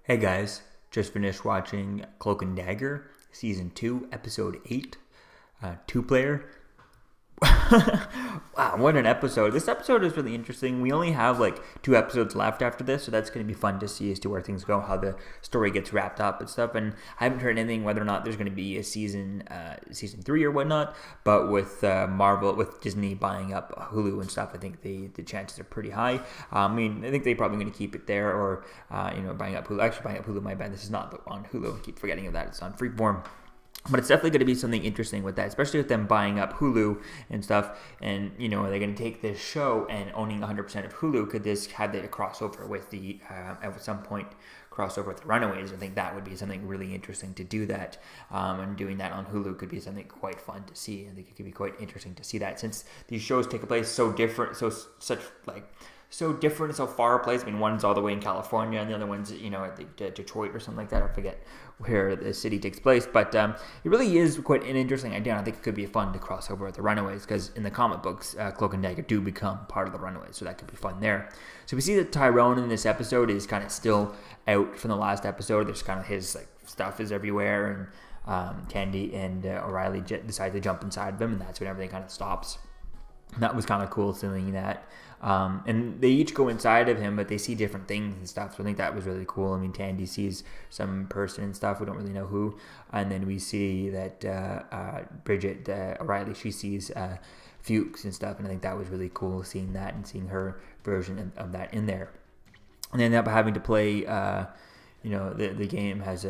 Hey guys, just finished watching Cloak and Dagger, Season 2, Episode 8, two-player. Wow, what an episode. This episode is really interesting. We only have like 2 episodes left after this, so that's going to be fun to see as to where things go, how the story gets wrapped up and stuff. And I haven't heard anything whether or not there's going to be a season 3 or whatnot, but with with Disney buying up Hulu and stuff, I think the chances are pretty high. I think they're probably going to keep it there or, buying up Hulu. Actually, buying up Hulu, my bad. This is not on Hulu. I keep forgetting of that. It's on Freeform. But it's definitely going to be something interesting with that, especially with them buying up Hulu and stuff. And, are they going to take this show and owning 100% of Hulu? Could this have the crossover with at some point, crossover with the Runaways? I think that would be something really interesting to do that. And doing that on Hulu could be something quite fun to see. I think it could be quite interesting to see that since these shows take place so different, so different, so far placed. One's all the way in California, and the other one's, at Detroit or something like that. I forget where the city takes place, but it really is quite an interesting idea. And I think it could be fun to cross over with the Runaways, because in the comic books, Cloak and Dagger do become part of the Runaways, so that could be fun there. So we see that Tyrone in this episode is kind of still out from the last episode. There's kind of his stuff is everywhere, and Candy and O'Reilly decide to jump inside of him, and that's when everything kind of stops. And that was kind of cool seeing that. And they each go inside of him, but they see different things and stuff. So I think that was really cool. Tandy sees some person and stuff. We don't really know who. And then we see that Bridget O'Reilly, she sees Fuchs and stuff. And I think that was really cool seeing that and seeing her version of that in there. And they end up having to play, the game has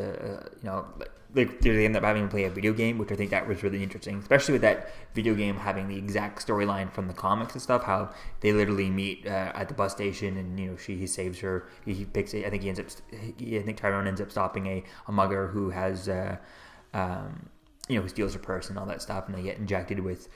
they end up having to play a video game, which I think that was really interesting, especially with that video game having the exact storyline from the comics and stuff, how they literally meet at the bus station, and he saves her. He picks I think Tyrone ends up stopping a mugger who has who steals her purse and all that stuff, and they get injected with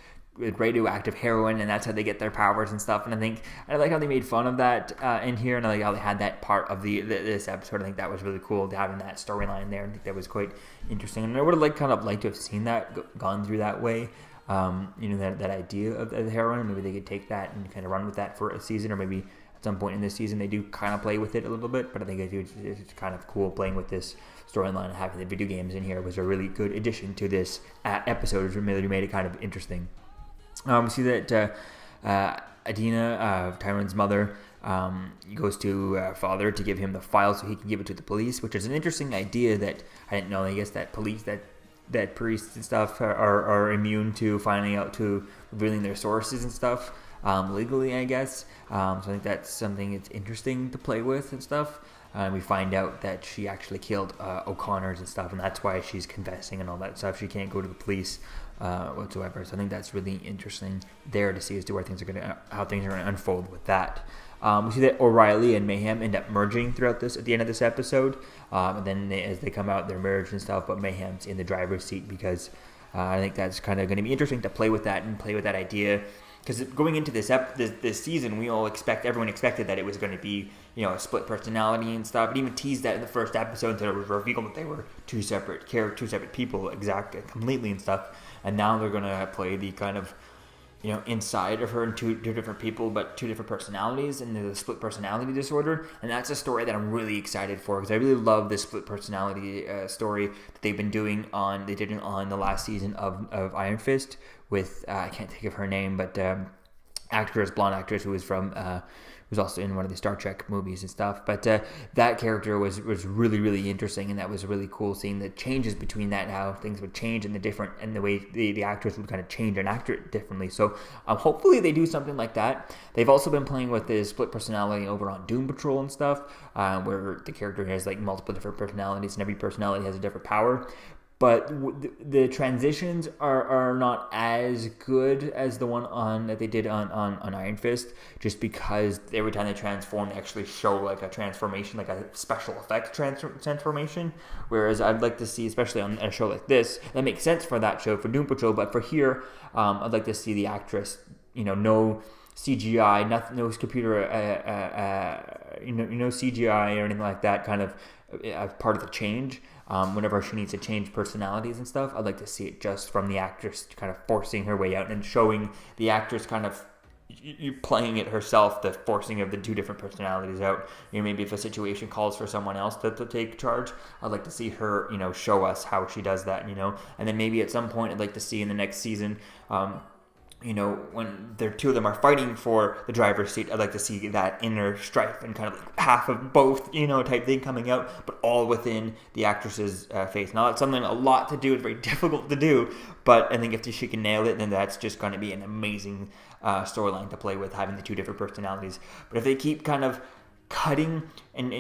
radioactive heroin, and that's how they get their powers and stuff. And I like how they made fun of that in here, and I like how they had that part of this episode. I think that was really cool, having that storyline there. I think that was quite interesting, and I would have liked to have seen that gone through that way. That idea of the heroin. Maybe they could take that and kind of run with that for a season, or maybe at some point in this season they do kind of play with it a little bit. But I think it's kind of cool playing with this storyline, and having the video games in here was a really good addition to this episode. It really made it kind of interesting. We see that Adina, Tyrone's mother, goes to father to give him the file so he can give it to the police, which is an interesting idea that I didn't know. I guess that police, that priests and stuff are immune to finding out, to revealing their sources and stuff legally, I guess. So I think that's something it's interesting to play with and stuff. We find out that she actually killed O'Connor's and stuff, and that's why she's confessing and all that stuff. She can't go to the police whatsoever. So I think that's really interesting there to see as to where how things are going to unfold with that. We see that O'Reilly and Mayhem end up merging throughout this at the end of this episode, and then as they come out, they're merged and stuff. But Mayhem's in the driver's seat because I think that's kind of going to be interesting to play with that and play with that idea. Because going into this season, everyone expected that it was going to be, a split personality and stuff. It even teased that in the first episode until it was revealed that they were two separate people, completely and stuff. And now they're going to play the kind of, inside of her in two different people, but 2 different personalities, and the split personality disorder. And that's a story that I'm really excited for, because I really love this split personality story that they did on the last season of Iron Fist with, I can't think of her name, but blonde actress who was was also in one of the Star Trek movies and stuff. But that character was really, really interesting, and that was really cool seeing the changes between that and how things would change and the way the actress would kind of change and act differently. So hopefully they do something like that. They've also been playing with the split personality over on Doom Patrol and stuff, where the character has multiple different personalities, and every personality has a different power. But the transitions are not as good as the one that they did on Iron Fist, just because every time they transform, they actually show a transformation, a special effect transformation. Whereas I'd like to see, especially on a show like this, that makes sense for that show, for Doom Patrol, but for here, I'd like to see the actress, no CGI, no computer, no CGI or anything like that, kind of as part of the change. Whenever she needs to change personalities and stuff, I'd like to see it just from the actress kind of forcing her way out and showing the actress kind of you playing it herself, the forcing of the two different personalities out. Maybe if a situation calls for someone else to take charge, I'd like to see her, show us how she does that, and then maybe at some point I'd like to see in the next season, when the two of them are fighting for the driver's seat, I'd like to see that inner strife and kind of like half of both, type thing coming out, but all within the actress's face. Now, it's something a lot to do. It's very difficult to do, but I think if she can nail it, then that's just going to be an amazing storyline to play with, having the two different personalities. But if they keep kind of cutting and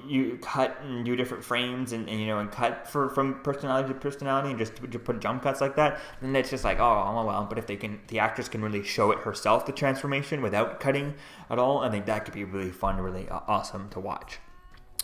you cut and do different frames and cut from personality to personality and just to put jump cuts like that, then it's just like, oh well. But if the actress can really show it herself, the transformation, without cutting at all, I think that could be really fun, really awesome to watch.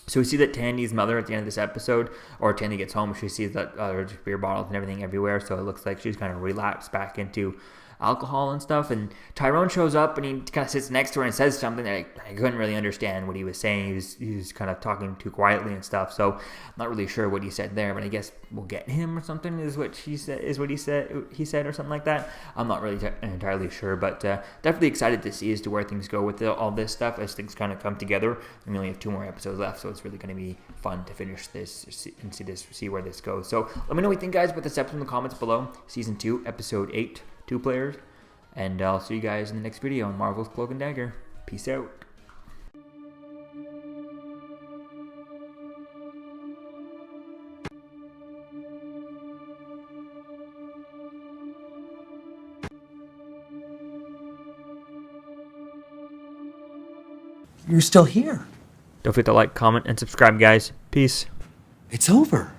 So we see that Tandy's mother at the end of this episode, or Tandy gets home, she sees that there's beer bottles and everything everywhere, so it looks like she's kind of relapsed back into alcohol and stuff, and Tyrone shows up and he kind of sits next to her and says something that I couldn't really understand what he was saying. He was kind of talking too quietly and stuff, so I'm not really sure what he said there, but I guess we'll get him or something is what he said or something like that. I'm not really entirely sure, but definitely excited to see as to where things go with all this stuff as things kind of come together. And we only have 2 more episodes left, so it's really going to be fun to finish this and see where this goes. So let me know what you think, guys, about this episode in the comments below. Season 2, episode 8, 2 players, and I'll see you guys in the next video on Marvel's Cloak and Dagger. Peace out. You're still here. Don't forget to like, comment, and subscribe, guys. Peace. It's over.